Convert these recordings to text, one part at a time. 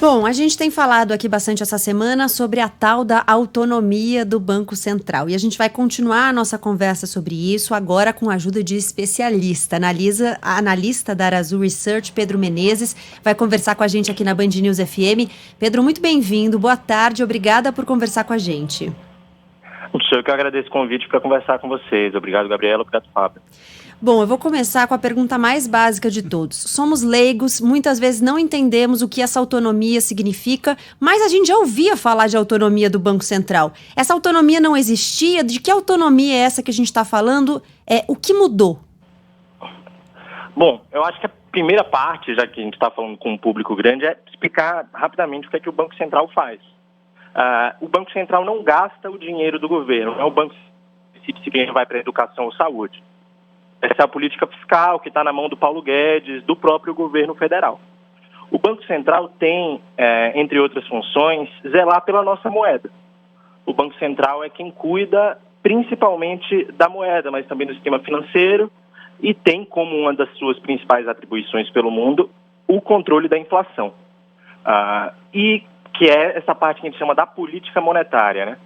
Bom, a gente tem falado aqui bastante essa semana sobre a tal da autonomia do Banco Central e a gente vai continuar a nossa conversa sobre isso agora com a ajuda de especialista. Analista da Arazu Research, Pedro Menezes, vai conversar com a gente aqui na Band News FM. Pedro, muito bem-vindo, boa tarde, obrigada por conversar com a gente. Eu que agradeço o convite para conversar com vocês. Obrigado, Gabriela. Obrigado, Fábio. Bom, eu vou começar com a pergunta mais básica de todos. Somos leigos, muitas vezes não entendemos o que essa autonomia significa, mas a gente já ouvia falar de autonomia do Banco Central. Essa autonomia não existia? De que autonomia é essa que a gente está falando? O que mudou? Bom, eu acho que a primeira parte, já que a gente está falando com um público grande, é explicar rapidamente o que é que o Banco Central faz. O Banco Central não gasta o dinheiro do governo, não é o Banco Central que decide se dinheiro vai para a educação ou saúde. Essa é a política fiscal que está na mão do Paulo Guedes, do próprio governo federal. O Banco Central tem, entre outras funções, zelar pela nossa moeda. O Banco Central é quem cuida principalmente da moeda, mas também do sistema financeiro e tem como uma das suas principais atribuições pelo mundo o controle da inflação. E que é essa parte que a gente chama da política monetária, né?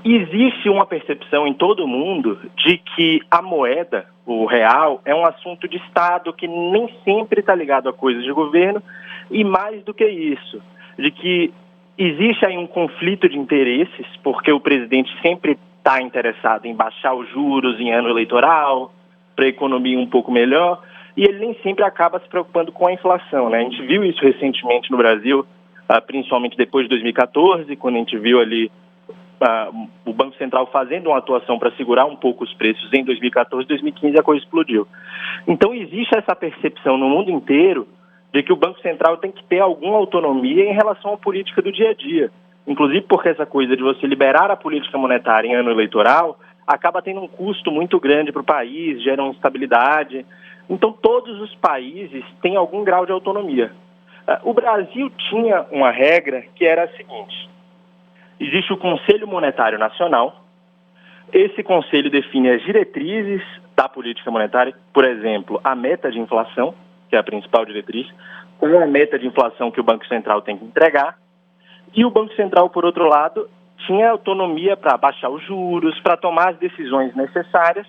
Existe uma percepção em todo o mundo de que a moeda, o real, é um assunto de Estado que nem sempre está ligado a coisas de governo e mais do que isso, de que existe aí um conflito de interesses, porque o presidente sempre está interessado em baixar os juros em ano eleitoral, para a economia um pouco melhor, e ele nem sempre acaba se preocupando com a inflação, né? A gente viu isso recentemente no Brasil, principalmente depois de 2014, quando a gente viu ali o Banco Central fazendo uma atuação para segurar um pouco os preços em 2014, 2015 a coisa explodiu. Então existe essa percepção no mundo inteiro de que o Banco Central tem que ter alguma autonomia em relação à política do dia a dia. Inclusive porque essa coisa de você liberar a política monetária em ano eleitoral acaba tendo um custo muito grande para o país, gera uma instabilidade. Então todos os países têm algum grau de autonomia. O Brasil tinha uma regra que era a seguinte: existe o Conselho Monetário Nacional. Esse conselho define as diretrizes da política monetária, por exemplo, a meta de inflação, que é a principal diretriz, qual é a meta de inflação que o Banco Central tem que entregar. E o Banco Central, por outro lado, tinha autonomia para baixar os juros, para tomar as decisões necessárias,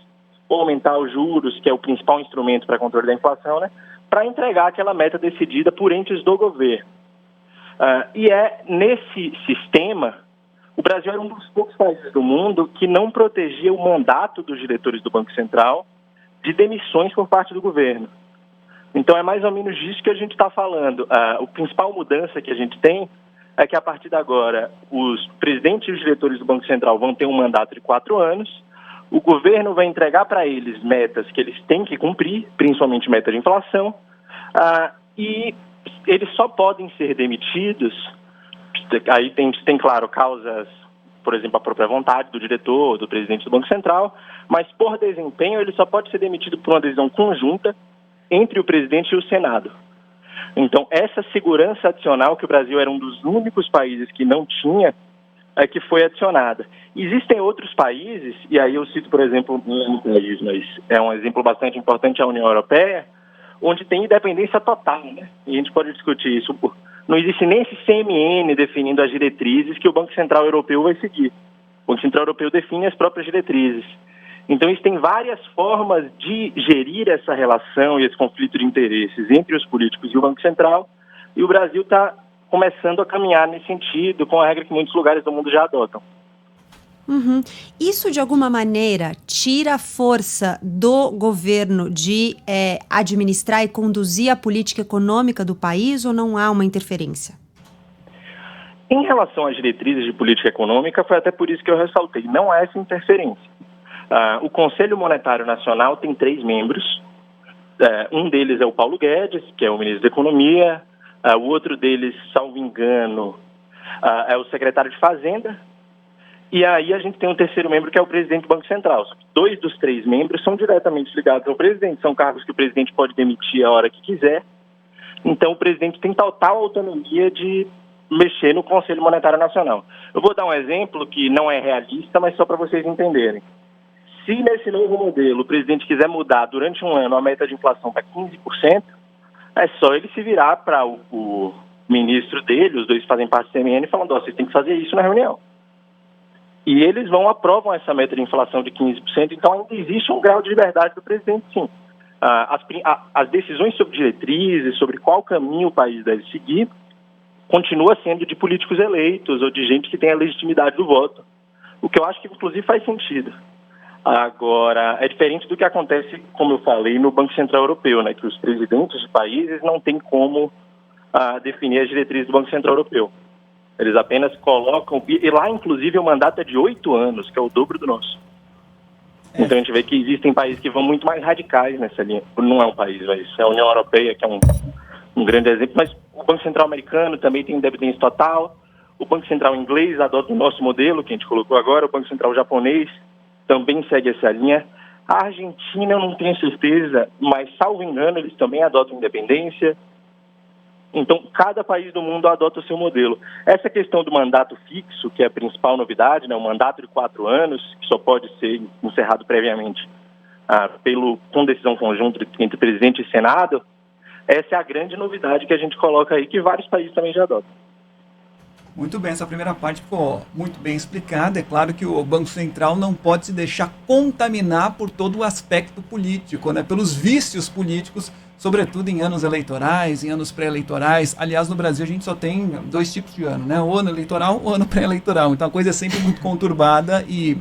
aumentar os juros, que é o principal instrumento para controle da inflação, né, para entregar aquela meta decidida por entes do governo. E é nesse sistema. O Brasil era um dos poucos países do mundo que não protegia o mandato dos diretores do Banco Central de demissões por parte do governo. Então é mais ou menos disso que a gente está falando. A principal mudança que a gente tem é que a partir de agora os presidentes e os diretores do Banco Central vão ter um mandato de 4 anos, o governo vai entregar para eles metas que eles têm que cumprir, principalmente meta de inflação, e eles só podem ser demitidos. Aí tem, claro, causas, por exemplo, a própria vontade do diretor, do presidente do Banco Central, mas por desempenho ele só pode ser demitido por uma decisão conjunta entre o presidente e o Senado. Então, essa segurança adicional, que o Brasil era um dos únicos países que não tinha, é que foi adicionada. Existem outros países, e aí eu cito, por exemplo, um país, mas é um exemplo bastante importante, a União Europeia, onde tem independência total, né? E a gente pode discutir isso. Não existe nem esse CMN definindo as diretrizes que o Banco Central Europeu vai seguir. O Banco Central Europeu define as próprias diretrizes. Então, existem várias formas de gerir essa relação e esse conflito de interesses entre os políticos e o Banco Central, e o Brasil está começando a caminhar nesse sentido, com a regra que muitos lugares do mundo já adotam. Uhum. Isso, de alguma maneira, tira a força do governo de administrar e conduzir a política econômica do país, ou não há uma interferência? Em relação às diretrizes de política econômica, foi até por isso que eu ressaltei, não há essa interferência. O Conselho Monetário Nacional tem 3 membros. Um deles é o Paulo Guedes, que é o ministro da Economia. O outro deles, salvo engano, é o secretário de Fazenda. E aí a gente tem um terceiro membro, que é o presidente do Banco Central. 2 dos 3 membros são diretamente ligados ao presidente. São cargos que o presidente pode demitir a hora que quiser. Então o presidente tem total autonomia de mexer no Conselho Monetário Nacional. Eu vou dar um exemplo que não é realista, mas só para vocês entenderem. Se nesse novo modelo o presidente quiser mudar durante um ano a meta de inflação para 15%, é só ele se virar para o ministro dele, os dois fazem parte do CMN, falando, vocês têm que fazer isso na reunião. E eles aprovam essa meta de inflação de 15%, então ainda existe um grau de liberdade do presidente, sim. As decisões sobre diretrizes, sobre qual caminho o país deve seguir, continua sendo de políticos eleitos ou de gente que tem a legitimidade do voto, o que eu acho que, inclusive, faz sentido. Agora, é diferente do que acontece, como eu falei, no Banco Central Europeu, né, que os presidentes de países não têm como definir as diretrizes do Banco Central Europeu. Eles apenas colocam, e lá, inclusive, o mandato é de 8 anos, que é o dobro do nosso. Então, a gente vê que existem países que vão muito mais radicais nessa linha. Não é um país, mas é a União Europeia, que é um grande exemplo, mas o Banco Central americano também tem independência total, o Banco Central inglês adota o nosso modelo, que a gente colocou agora, o Banco Central japonês também segue essa linha. A Argentina, eu não tenho certeza, mas, salvo engano, eles também adotam independência. Então, cada país do mundo adota o seu modelo. Essa questão do mandato fixo, que é a principal novidade, né, um mandato de 4 anos, que só pode ser encerrado previamente com decisão conjunta entre presidente e Senado, essa é a grande novidade que a gente coloca aí, que vários países também já adotam. Muito bem, essa primeira parte ficou muito bem explicada. É claro que o Banco Central não pode se deixar contaminar por todo o aspecto político, né, pelos vícios políticos, sobretudo em anos eleitorais, em anos pré-eleitorais. Aliás, no Brasil a gente só tem 2 tipos de ano, né? O ano eleitoral ou o ano pré-eleitoral. Então a coisa é sempre muito conturbada e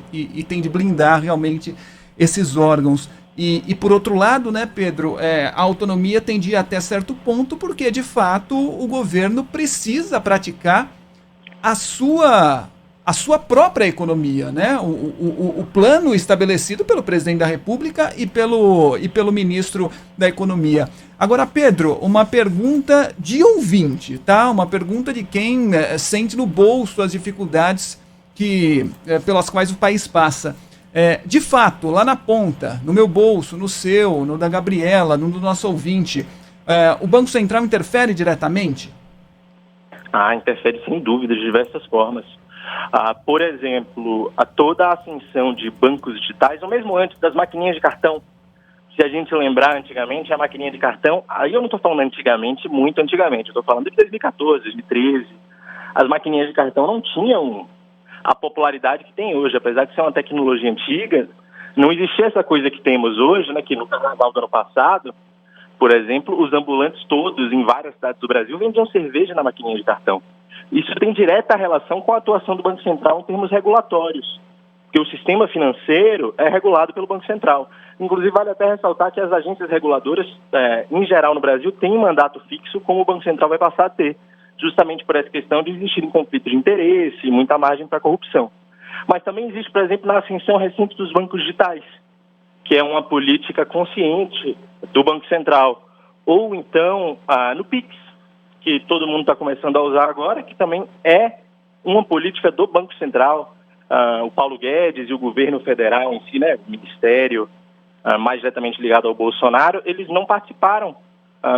tem de blindar realmente esses órgãos. E por outro lado, né, Pedro, a autonomia tem de ir até certo ponto, porque de fato o governo precisa praticar a sua própria economia, né? O plano estabelecido pelo presidente da República e pelo ministro da Economia. Agora, Pedro, uma pergunta de ouvinte, tá? Uma pergunta de quem sente no bolso as dificuldades pelas quais o país passa. De fato, lá na ponta, no meu bolso, no seu, no da Gabriela, no do nosso ouvinte, o Banco Central interfere diretamente? Interfere sem dúvida, de diversas formas. Por exemplo, toda a ascensão de bancos digitais, ou mesmo antes das maquininhas de cartão. Se a gente lembrar, antigamente, a maquininha de cartão, aí eu não estou falando antigamente, muito antigamente, eu estou falando de 2014, 2013. As maquininhas de cartão não tinham a popularidade que tem hoje, apesar de ser uma tecnologia antiga, não existia essa coisa que temos hoje, né, que no carnaval do ano passado, por exemplo, os ambulantes todos, em várias cidades do Brasil, vendiam cerveja na maquininha de cartão. Isso tem direta relação com a atuação do Banco Central em termos regulatórios, porque o sistema financeiro é regulado pelo Banco Central. Inclusive, vale até ressaltar que as agências reguladoras, em geral no Brasil, têm um mandato fixo, como o Banco Central vai passar a ter, justamente por essa questão de existir um conflito de interesse e muita margem para corrupção. Mas também existe, por exemplo, na ascensão recente dos bancos digitais, que é uma política consciente do Banco Central. Ou então no Pix, que todo mundo está começando a usar agora, que também é uma política do Banco Central. O Paulo Guedes e o governo federal em si, né, o ministério mais diretamente ligado ao Bolsonaro, eles não participaram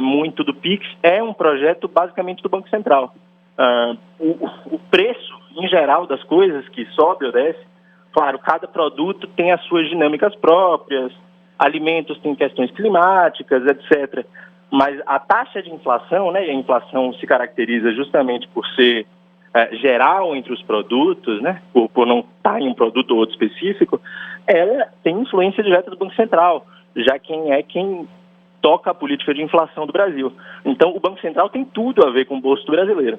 muito do Pix, é um projeto basicamente do Banco Central. O preço, em geral, das coisas que sobe ou desce, claro, cada produto tem as suas dinâmicas próprias, alimentos têm questões climáticas, etc. Mas a taxa de inflação, né, e a inflação se caracteriza justamente por ser geral entre os produtos, né, por não estar em um produto ou outro específico, ela tem influência direta do Banco Central, já quem toca a política de inflação do Brasil. Então, o Banco Central tem tudo a ver com o bolso do brasileiro.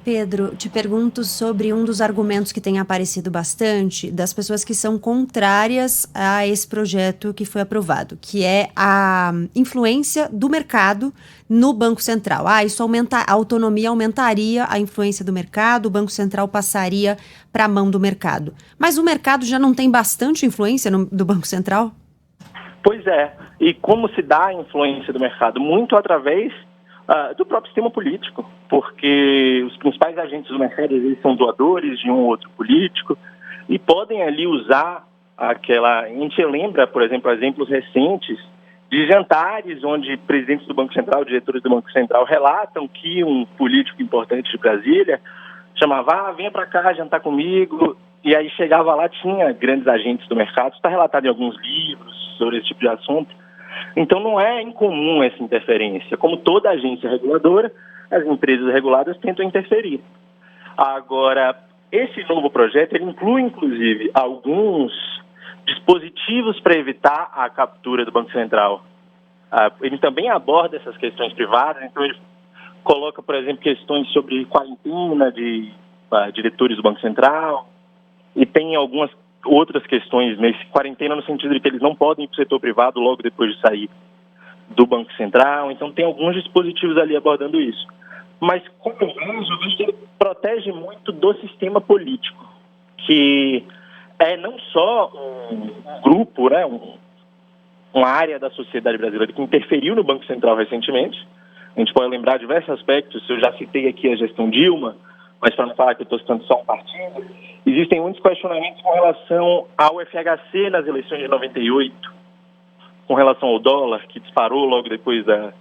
Pedro, te pergunto sobre um dos argumentos que tem aparecido bastante das pessoas que são contrárias a esse projeto que foi aprovado, que é a influência do mercado no Banco Central. Isso a autonomia aumentaria a influência do mercado, o Banco Central passaria para a mão do mercado. Mas o mercado já não tem bastante influência do Banco Central? Pois é. E como se dá a influência do mercado? Muito através do próprio sistema político, porque os principais agentes do mercado, eles são doadores de um ou outro político e podem ali usar aquela... A gente lembra, por exemplo, exemplos recentes de jantares onde presidentes do Banco Central, diretores do Banco Central relatam que um político importante de Brasília chamava, venha para cá jantar comigo, e aí chegava lá, tinha grandes agentes do mercado, está relatado em alguns livros sobre esse tipo de assunto. Então não é incomum essa interferência. Como toda agência reguladora, as empresas reguladas tentam interferir. Agora, esse novo projeto ele inclui, inclusive, alguns dispositivos para evitar a captura do Banco Central. Ele também aborda essas questões privadas, então ele coloca, por exemplo, questões sobre quarentena de diretores do Banco Central, e tem algumas outras questões nesse quarentena no sentido de que eles não podem ir para o setor privado logo depois de sair do Banco Central. Então tem alguns dispositivos ali abordando isso. Mas, como eu vejo que ele protege muito do sistema político, que é não só um grupo, né, uma área da sociedade brasileira que interferiu no Banco Central recentemente. A gente pode lembrar diversos aspectos, eu já citei aqui a gestão Dilma, mas para não falar que eu estou citando só um partido, existem muitos questionamentos com relação ao FHC nas eleições de 98, com relação ao dólar, que disparou logo depois da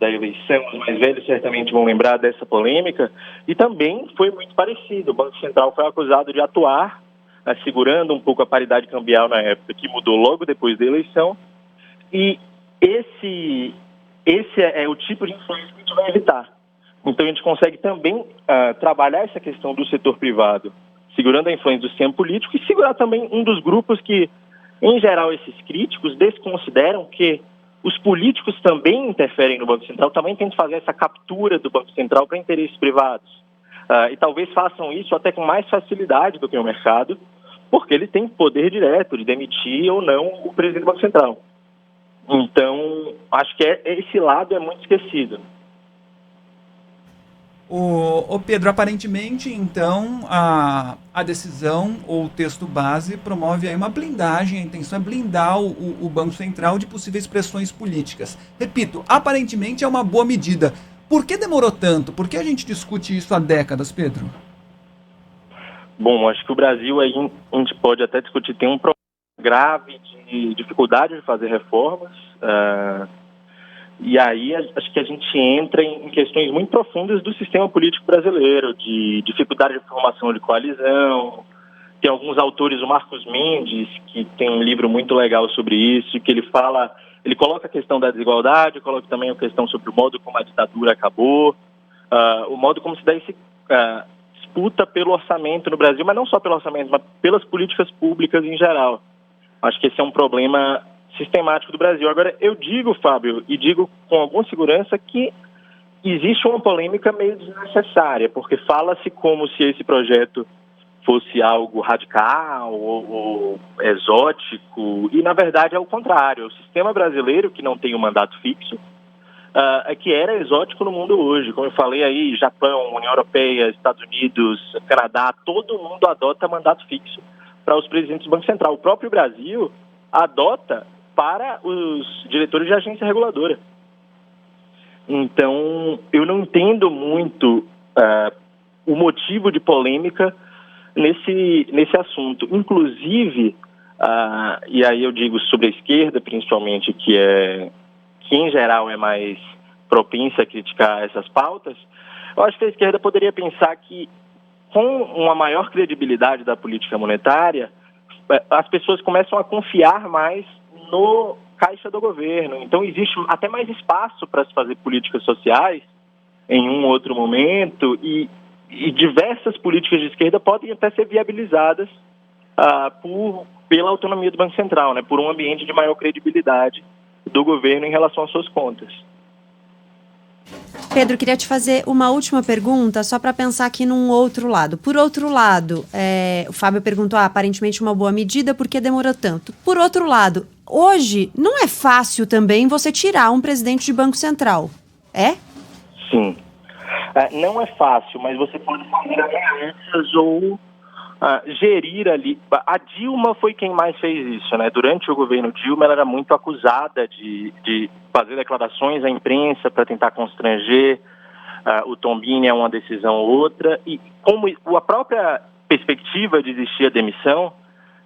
eleição. Os mais velhos certamente vão lembrar dessa polêmica, e também foi muito parecido. O Banco Central foi acusado de atuar, segurando um pouco a paridade cambial na época, que mudou logo depois da eleição, e esse é o tipo de influência que a gente vai evitar. Então a gente consegue também trabalhar essa questão do setor privado, segurando a influência do sistema político, e segurar também um dos grupos que, em geral, esses críticos desconsideram que os políticos também interferem no Banco Central, também tentam fazer essa captura do Banco Central para interesses privados. E talvez façam isso até com mais facilidade do que o mercado, porque ele tem poder direto de demitir ou não o presidente do Banco Central. Então, acho que esse lado é muito esquecido. O Pedro, aparentemente, então, a decisão ou o texto base promove aí uma blindagem, a intenção é blindar o Banco Central de possíveis pressões políticas. Repito, aparentemente é uma boa medida. Por que demorou tanto? Por que a gente discute isso há décadas, Pedro? Bom, acho que o Brasil aí a gente pode até discutir, tem um problema grave de dificuldade de fazer reformas, e aí acho que a gente entra em questões muito profundas do sistema político brasileiro, de dificuldade de formação de coalizão. Tem alguns autores, o Marcos Mendes, que tem um livro muito legal sobre isso, que ele coloca a questão da desigualdade, coloca também a questão sobre o modo como a ditadura acabou, o modo como se dá esse disputa pelo orçamento no Brasil, mas não só pelo orçamento, mas pelas políticas públicas em geral. Acho que esse é um problema sistemático do Brasil. Agora, eu digo, Fábio, e digo com alguma segurança, que existe uma polêmica meio desnecessária, porque fala-se como se esse projeto fosse algo radical ou exótico, e na verdade é o contrário. O sistema brasileiro, que não tem um mandato fixo, é que era exótico no mundo hoje. Como eu falei aí, Japão, União Europeia, Estados Unidos, Canadá, todo mundo adota mandato fixo para os presidentes do Banco Central. O próprio Brasil adota para os diretores de agência reguladora. Então, eu não entendo muito o motivo de polêmica nesse assunto. Inclusive, e aí eu digo sobre a esquerda, principalmente, que em geral é mais propensa a criticar essas pautas, eu acho que a esquerda poderia pensar que, com uma maior credibilidade da política monetária, as pessoas começam a confiar mais no caixa do governo. Então existe até mais espaço para se fazer políticas sociais em um outro momento, e diversas políticas de esquerda podem até ser viabilizadas pela autonomia do Banco Central, né, por um ambiente de maior credibilidade do governo em relação às suas contas. Pedro, queria te fazer uma última pergunta, só para pensar aqui num outro lado. Por outro lado, o Fábio perguntou, aparentemente uma boa medida, por que demorou tanto? Por outro lado, hoje não é fácil também você tirar um presidente de Banco Central, é? Sim. Não é fácil, mas você pode fazer ameaças ou gerir ali. A Dilma foi quem mais fez isso, né? Durante o governo Dilma, ela era muito acusada de fazer declarações à imprensa para tentar constranger. O Tombini é uma decisão ou outra, e como a própria perspectiva de existir a demissão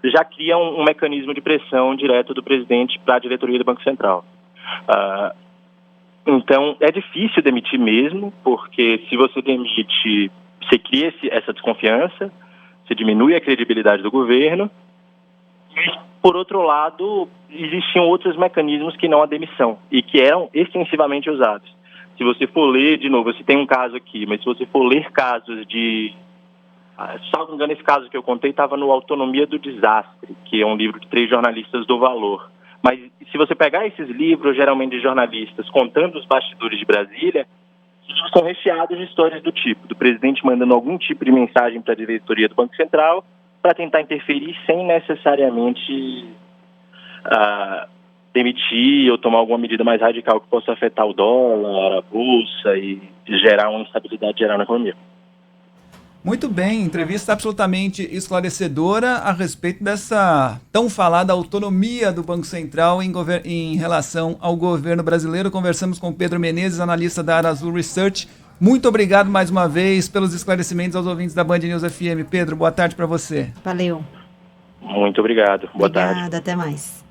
já cria um mecanismo de pressão direto do presidente para a diretoria do Banco Central. Então, é difícil demitir mesmo, porque se você demite, você cria essa desconfiança, você diminui a credibilidade do governo, Por outro lado, existiam outros mecanismos que não a demissão e que eram extensivamente usados. Se você for ler, de novo, você tem um caso aqui, mas se você for ler casos de... Salvo não me engano, esse caso que eu contei estava no Autonomia do Desastre, que é um livro de 3 jornalistas do Valor. Mas se você pegar esses livros, geralmente de jornalistas, contando os bastidores de Brasília, são recheados de histórias do tipo, do presidente mandando algum tipo de mensagem para a diretoria do Banco Central para tentar interferir sem necessariamente demitir ou tomar alguma medida mais radical que possa afetar o dólar, a bolsa e gerar uma instabilidade geral na economia. Muito bem, entrevista absolutamente esclarecedora a respeito dessa tão falada autonomia do Banco Central em relação ao governo brasileiro. Conversamos com Pedro Menezes, analista da Arazul Research. Muito obrigado mais uma vez pelos esclarecimentos aos ouvintes da Band News FM. Pedro, boa tarde para você. Valeu. Muito obrigado. Boa tarde. Obrigada, até mais.